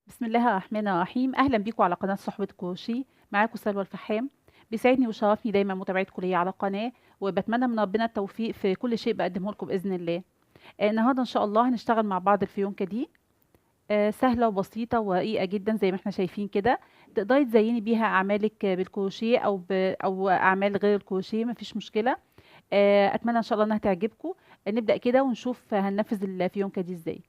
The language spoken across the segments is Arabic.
بسم الله الرحمن الرحيم. اهلا بيكم على قناه صحبه كروشيه. معاكم سلوى الفحام. بيسعدني وشرفني دايما متابعتكم ليا على القناه، وبتمنى من ربنا التوفيق في كل شيء بقدمه لكم باذن الله. النهارده ان شاء الله هنشتغل مع بعض الفيونكه دي. سهله وبسيطه ورقيقه جدا زي ما احنا شايفين كده. تقدري تزيني بيها اعمالك بالكروشيه او اعمال غير الكروشيه، مفيش مشكله. اتمنى ان شاء الله انها تعجبكم. نبدا كده ونشوف هننفذ الفيونكه دي ازاي.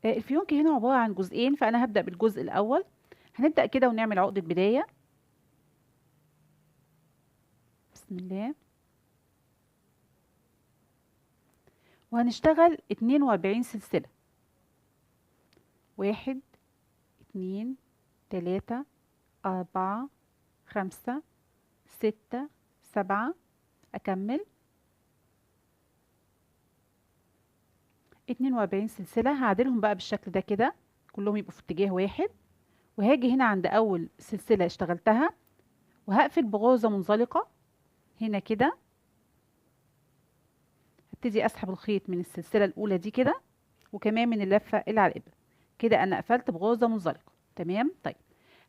الفيونكة هنا عبارة عن جزئين، فأنا هبدأ بالجزء الأول. هنبدأ كده ونعمل عقدة بداية. بسم الله. وهنشتغل 42 سلسلة. 1 2 3 4 5 6 7. أكمل 42 سلسلة. هعدلهم بقى بالشكل ده كده، كلهم يبقوا في اتجاه واحد. وهاجي هنا عند أول سلسلة اشتغلتها، وهقفل بغرزة منزلقة هنا كده. هبتدي أسحب الخيط من السلسلة الأولى دي كده، وكمان من اللفه اللي على الابره. كده انا قفلت بغرزه منزلقه. تمام. طيب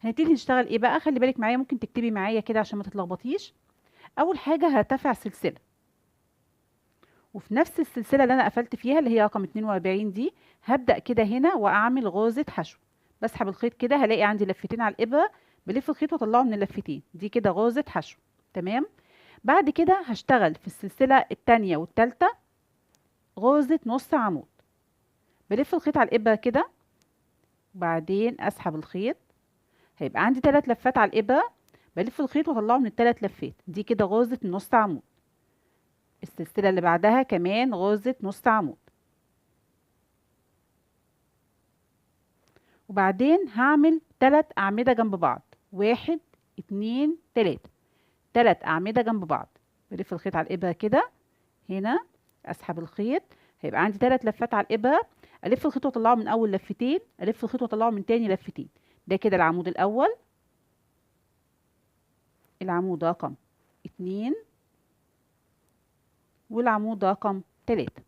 هنبتدي نشتغل ايه بقى؟ خلي بالك معايا، ممكن تكتبي معايا كده عشان ما تتلخبطيش. اول حاجه هرتفع سلسله، وفي نفس السلسله اللي انا قفلت فيها اللي هي رقم 42 دي، هبدا كده هنا واعمل غرزه حشو. بسحب الخيط كده، هلاقي عندي لفتين على الابره، بلف الخيط واطلعه من اللفتين دي كده غرزه حشو. تمام. بعد كده هشتغل في السلسله الثانيه والثالثه غرزه نص عمود. بلف الخيط على الابره كده، وبعدين اسحب الخيط. هيبقى عندي 3 لفات على الابره، بلف الخيط واطلعه من الثلاث لفات دي كده غرزه نص عمود. السلسله اللي بعدها كمان غرزه نص عمود. وبعدين هعمل 3 اعمده جنب بعض. 1 2 3. 3 اعمده جنب بعض. بلف الخيط على الابره كده هنا، اسحب الخيط. هيبقى عندي 3 لفات على الابره، الف الخيط واطلعه من اول لفتين، الف الخيط واطلعه من تاني لفتين. ده كده العمود الاول. العمود رقم 2 والعمود رقم 3.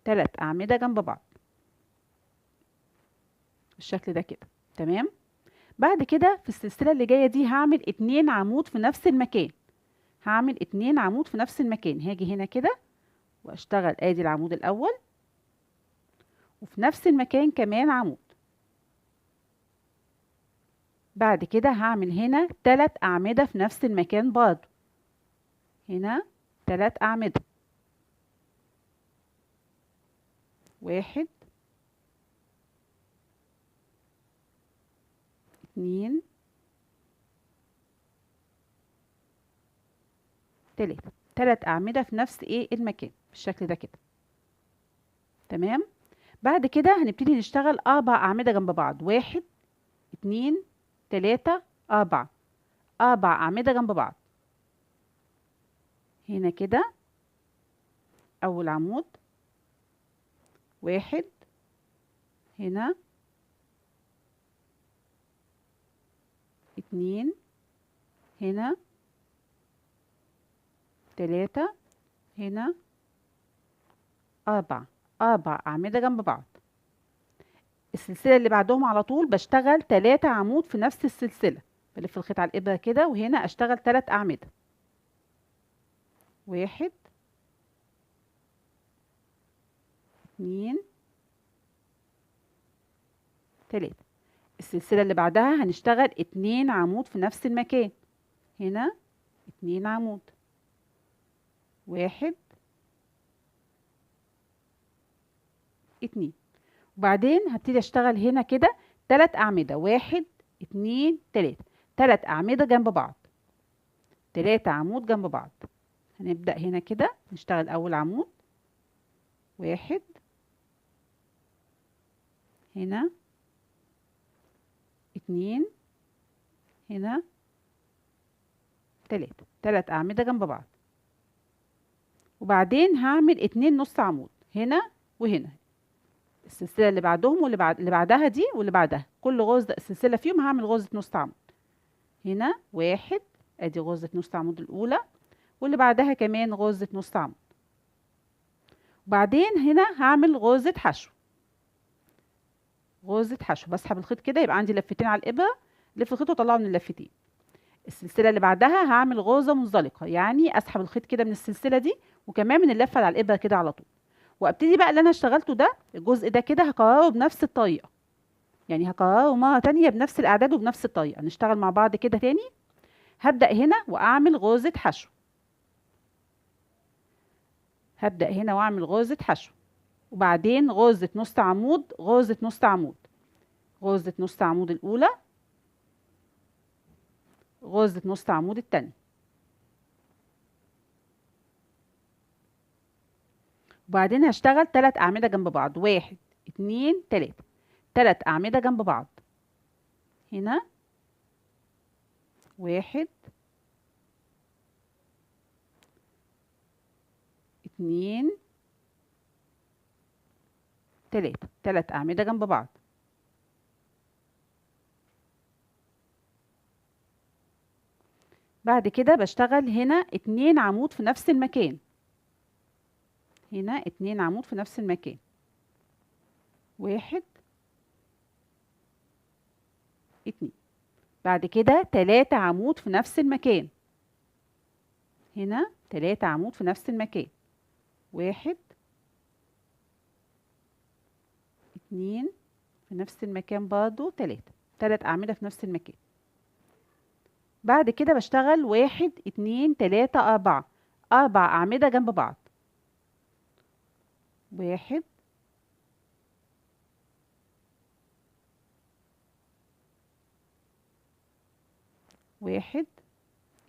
3 أعمدة جنب بعض بالشكل ده كده. تمام. بعد كده في السلسلة اللي جاية دي هعمل 2 عمود في نفس المكان. هعمل 2 عمود في نفس المكان. هاجي هنا كده واشتغل ادي العمود الأول، وفي نفس المكان كمان عمود. بعد كده هعمل هنا 3 أعمدة في نفس المكان برضه. هنا 3 أعمدة. 1 2 3. 3 أعمدة في نفس المكان بالشكل ده كده. تمام. بعد كده هنبتدي نشتغل 4 أعمدة جنب بعض. 1 2 3 4. 4 أعمدة جنب بعض. هنا كده أول عمود. 1 هنا. 2 هنا. 3 هنا. 4. 4 أعمدة جنب بعض. السلسلة اللي بعدهم على طول بشتغل 3 عمود في نفس السلسلة. بلف الخيط على الإبرة كده، وهنا أشتغل 3 أعمدة. 1 2 3. السلسلة اللي بعدها هنشتغل 2 عمود في نفس المكان. هنا 2 عمود. 1 2. وبعدين هبتدي اشتغل هنا كده 3 أعمدة. 1 2 3. 3 أعمدة جنب بعض. 3 عمود جنب بعض. هنبدأ هنا كده نشتغل أول عمود. 1 هنا. 2 هنا. 3. 3 أعمدة جنب بعض. وبعدين هعمل 2 نص عمود هنا وهنا. السلسلة اللي بعدهم اللي بعدها دي واللي بعدها، كل غرزة سلسلة فيهم هعمل غرزة نص عمود. هنا 1. ادي غرزة نص عمود الأولى، واللي بعدها كمان غرزة نص عمود. وبعدين هنا هعمل غرزة حشو. غرزة حشو. بسحب الخيط كده يبقى عندي لفتين على الابره، لف الخيط واطلعه من اللفتين. السلسله اللي بعدها هعمل غرزه منزلقه، يعني اسحب الخيط كده من السلسله دي وكمان من اللفه اللي على الابره كده على طول. وابتدي بقى اللي انا اشتغلته ده، الجزء ده كده هكرره بنفس الطريقه، يعني هكرره مره تانية بنفس الاعداد وبنفس الطريقه. نشتغل مع بعض كده تاني. هبدا هنا واعمل غرزه حشو، هبدا هنا واعمل غرزه حشو، وبعدين غرزه نص عمود، غرزه نص عمود، غرزه نص عمود الاولى، غرزه نص عمود التانية. وبعدين هشتغل 3 اعمده جنب بعض، 1 2 3، 3 اعمده جنب بعض. هنا 1 2 3، 3 اعمده جنب بعض. بعد كده بشتغل هنا 2 عمود في نفس المكان، هنا 2 عمود في نفس المكان، 1 2. بعد كده 3 عمود في نفس المكان، هنا 3 عمود في نفس المكان، 1 2 في نفس المكان برضو، 3، 3 أعمدة في نفس المكان. بعد كده بشتغل 1 2 3 4، 4 أعمدة جنب بعض، 1 1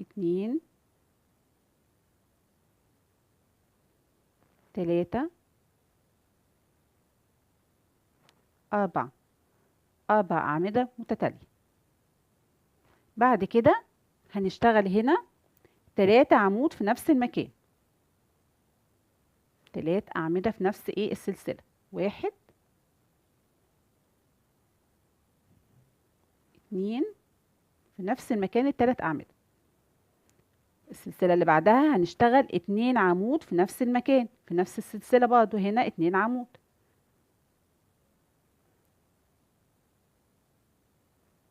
2 3 4، 4 أعمدة متتالية. بعد كده هنشتغل هنا 3 عمود في نفس المكان، 3 أعمدة في نفس السلسلة، 1 2 في نفس المكان ال3 أعمدة. السلسلة اللي بعدها هنشتغل 2 عمود في نفس المكان، في نفس السلسلة برضو، هنا 2 عمود،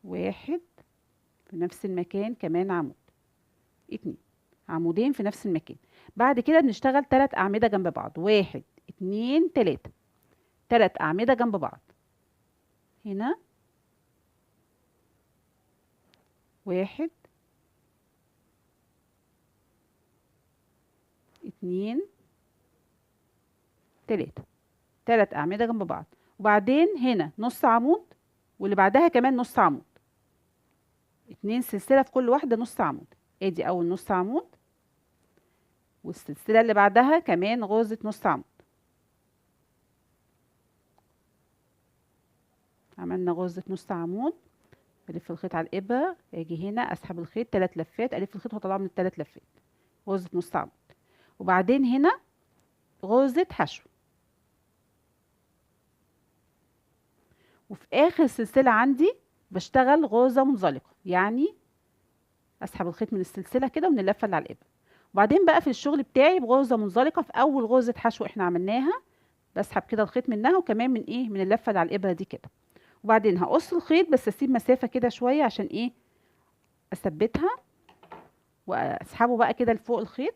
1 في نفس المكان كمان عمود، 2 عمودين في نفس المكان. بعد كده بنشتغل 3 أعمدة جنب بعض، 1 2 3، 3 أعمدة جنب بعض، هنا 1 2 3، 3 أعمدة جنب بعض. وبعدين هنا نص عمود، واللي بعدها كمان نص عمود، 2 سلسلة في كل واحدة نص عمود. ادي أول نص عمود، والسلسلة اللي بعدها كمان غرزة نص عمود. عملنا غرزة نص عمود، بلف الخيط على الإبرة، اجي هنا اسحب الخيط 3 لفات، الف الخيط واطلعه من ال3 لفات، غرزة نص عمود. وبعدين هنا غرزة حشو، وفي آخر سلسلة عندي بشتغل غرزة منزلقة، يعني اسحب الخيط من السلسلة كده ومن اللفة اللي على الإبرة. وبعدين بقى في الشغل بتاعي بغرزة منزلقة في أول غرزة حشو احنا عملناها، بسحب كده الخيط منها وكمان من من اللفة اللي على الإبرة دي كده. وبعدين هقص الخيط بس اسيب مسافة كده شوية عشان اثبتها، واسحبه بقى كده لفوق الخيط.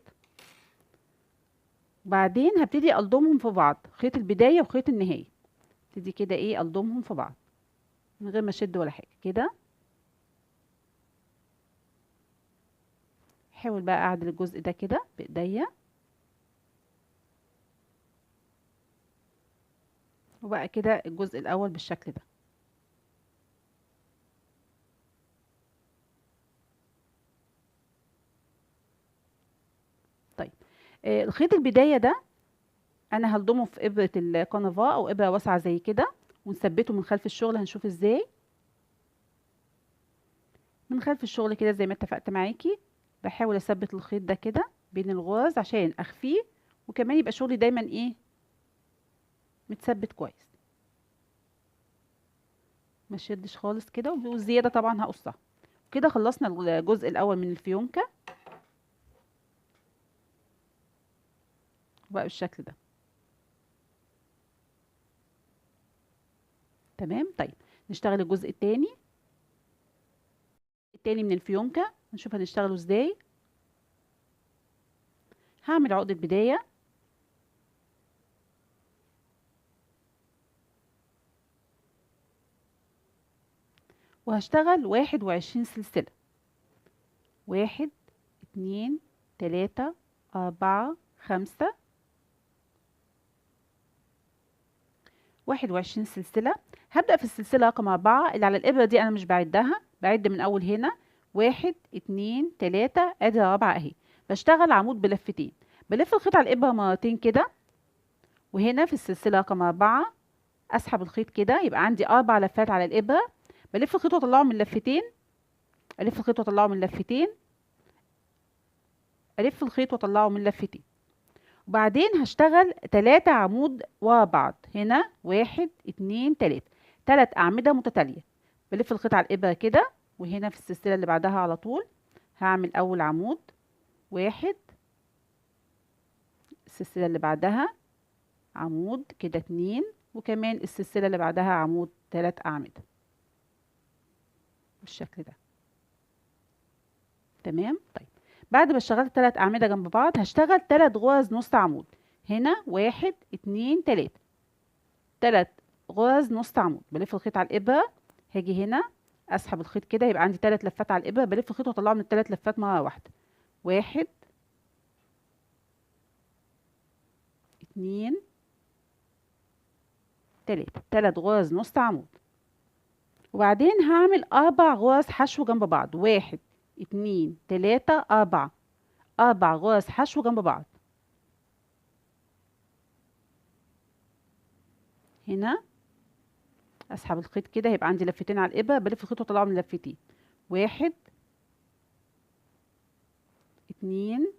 وبعدين هبتدي الضمهم في بعض، خيط البداية وخيط النهاية، ابتدي كده الضمهم في بعض من غير ما اشد ولا حاجة كده. احاول بقى اعدل الجزء ده كده بايديا، وبقى كده الجزء الاول بالشكل ده. طيب الخيط البداية ده انا هلضمه في ابرة الكنفا او ابرة واسعة زي كده، ونثبته من خلف الشغل. هنشوف ازاي من خلف الشغل كده زي ما اتفقت معاكي. بحاول اثبت الخيط ده كده بين الغرز عشان اخفيه، وكمان يبقى شغلي دايما متثبت كويس، ما شدش خالص كده، والزيادة طبعا هقصها. كده خلصنا الجزء الاول من الفيونكة بقى بالشكل ده. تمام. طيب نشتغل الجزء التاني من الفيونكة، نشوف هنشتغله ازاي. هعمل عقدة بداية وهشتغل 21 سلسلة. 1 2 3 4 5 21 سلسلة. هبدأ في السلسلة رقم 4 اللي على الإبرة دي، أنا مش بعدها، بعد من أول هنا 1 2 3 أدي الرابعة أهي. بشتغل عمود بلفتين، بلف الخيط على الإبرة مرتين كده، وهنا في السلسلة رقم 4 أسحب الخيط كده، يبقى عندي 4 لفات على الإبرة. بلف الخيط وأطلعه من لفتين، ألف الخيط وأطلعه من لفتين، ألف الخيط وأطلعه من لفتين. وبعدين هشتغل 3 عمود ورا بعض، هنا 1 2 3، 3 أعمدة متتالية. بلف الخيط على الإبرة كده، وهنا في السلسلة اللي بعدها على طول هعمل أول عمود 1، السلسلة اللي بعدها عمود كده 2، وكمان السلسلة اللي بعدها عمود 3 أعمدة بالشكل ده. تمام. طيب بعد ما اشتغلت 3 أعمدة جنب بعض هشتغل 3 غرز نص عمود، هنا 1 2 3، 3 غرز نص عمود. بلف الخيط على الإبرة، هاجي هنا أسحب الخيط كده، يبقى عندي 3 لفات على الإبرة، بلف الخيط وأطلعه من ال3 لفات مرة واحدة. 1 2 3، 3 غرز نص عمود. وبعدين هعمل 4 غرز حشو جنب بعض، 1 2 3 4، 4 غرز حشو جنب بعض. هنا اسحب الخيط كده، هيبقى عندي لفتين على الإبرة، بلف الخيط واطلعه من لفتين. 1 2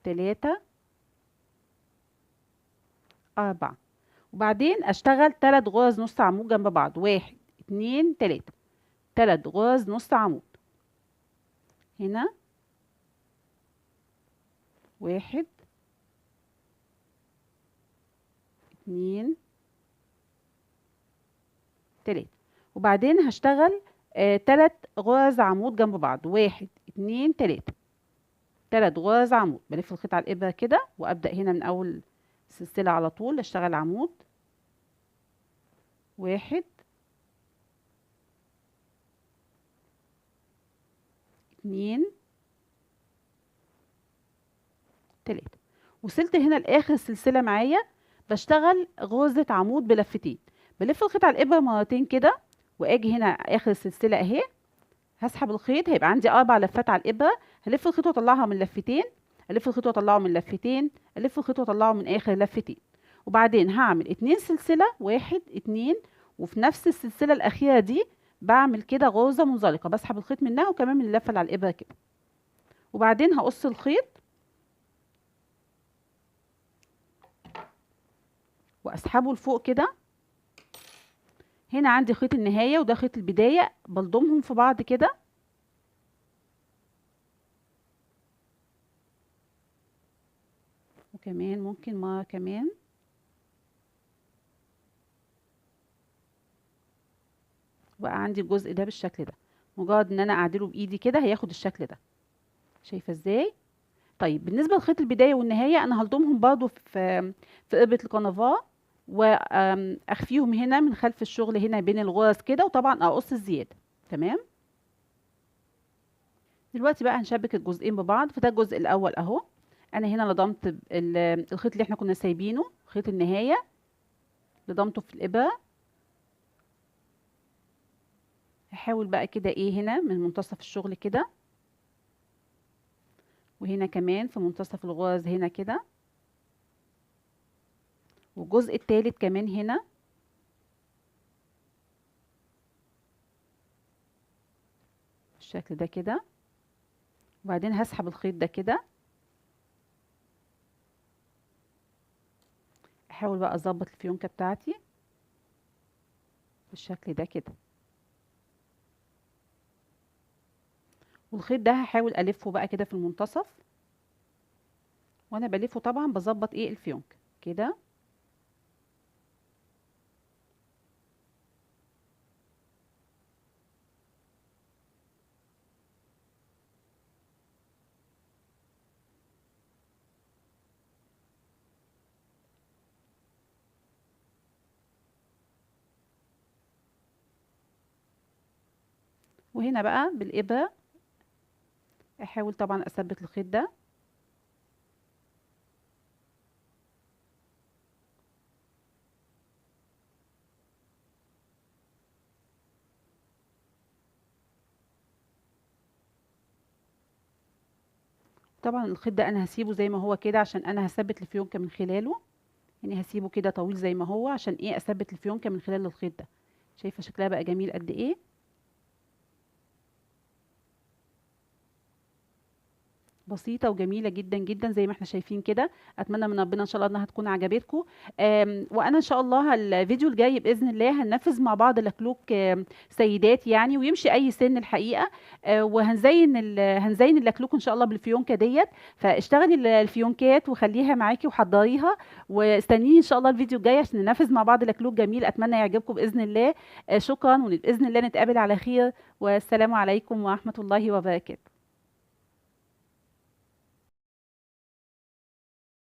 3 4. وبعدين اشتغل 3 غرز نص عمود جنب بعض، 1 2 3، 3 غرز نص عمود. هنا 1 2 3. وبعدين هشتغل 3 غرز عمود جنب بعض، 1 2 3، 3 غرز عمود. بلف الخيط على الإبرة كده، وأبدأ هنا من أول سلسلة على طول أشتغل عمود 1 2 3. وصلت هنا لآخر السلسلة معايا، بشتغل غرزة عمود بلفتين، بلف الخيط على الإبرة مرتين كده، وأجي هنا آخر السلسلة أهي، هسحب الخيط، هيبقى عندي 4 لفات على الإبرة، هلف الخيط واطلعها من لفتين، الف الخيط واطلعه من لفتين، الف الخيط واطلعه من اخر لفتين. وبعدين هعمل 2 سلسلة، 1 2، وفي نفس السلسلة الأخيرة دي بعمل كده غرزة منزلقة، بسحب الخيط منها وكمان من اللفة اللي على الإبرة كده. وبعدين هقص الخيط واسحبه لفوق كده. هنا عندي خيط النهاية وده خيط البداية، بلضمهم في بعض كده، وكمان ممكن مرة كمان. بقى عندي الجزء ده بالشكل ده، مجرد ان انا اعدله بايدي كده هياخد الشكل ده. شايفه ازاي؟ طيب بالنسبه لخيط البدايه والنهايه انا هلضمهم برضو في ابره الكنفاه، واخفيهم هنا من خلف الشغل هنا بين الغرز كده، وطبعا اقص الزياده. تمام. دلوقتي بقى هنشبك الجزئين ببعض. فده الجزء الاول اهو، انا هنا لضمت الخيط اللي احنا كنا سايبينه، خيط النهايه لضمته في الابره. هحاول بقى كده ايه هنا من منتصف الشغل كده، وهنا كمان في منتصف الغرز هنا كده، والجزء الثالث كمان هنا. بالشكل ده كده. وبعدين هسحب الخيط ده كده، احاول بقى اظبط الفيونكة بتاعتي بالشكل ده كده، والخيط ده هحاول الفه بقى كده في المنتصف، وانا بلفه طبعا بظبط ايه الفيونكة كده. وهنا بقى بالإبرة احاول طبعا اثبت الخيط ده. طبعا الخيط ده انا هسيبه زي ما هو كده عشان انا هثبت الفيونكة من خلاله، يعني هسيبه كده طويل زي ما هو عشان ايه؟ اثبت الفيونكة من خلال الخيط ده. شايفة شكلها بقى جميل قد ايه؟ بسيطة وجميلة جدا جدا زي ما احنا شايفين كده. اتمنى من ربنا ان شاء الله انها تكون عجبتكم. وانا ان شاء الله الفيديو الجاي باذن الله هننفذ مع بعض لكلوك سيدات يعني، ويمشي اي سن الحقيقة. وهنزين هنزين اللكلوك ان شاء الله بالفيونكة ديت. فاشتغلي الفيونكات وخليها معاكي وحضريها، واستنيني ان شاء الله الفيديو الجاي عشان ننفذ مع بعض لكلوك جميل. اتمنى يعجبكم باذن الله. شكرا، وباذن الله نتقابل على خير، والسلام عليكم ورحمة الله وبركاته.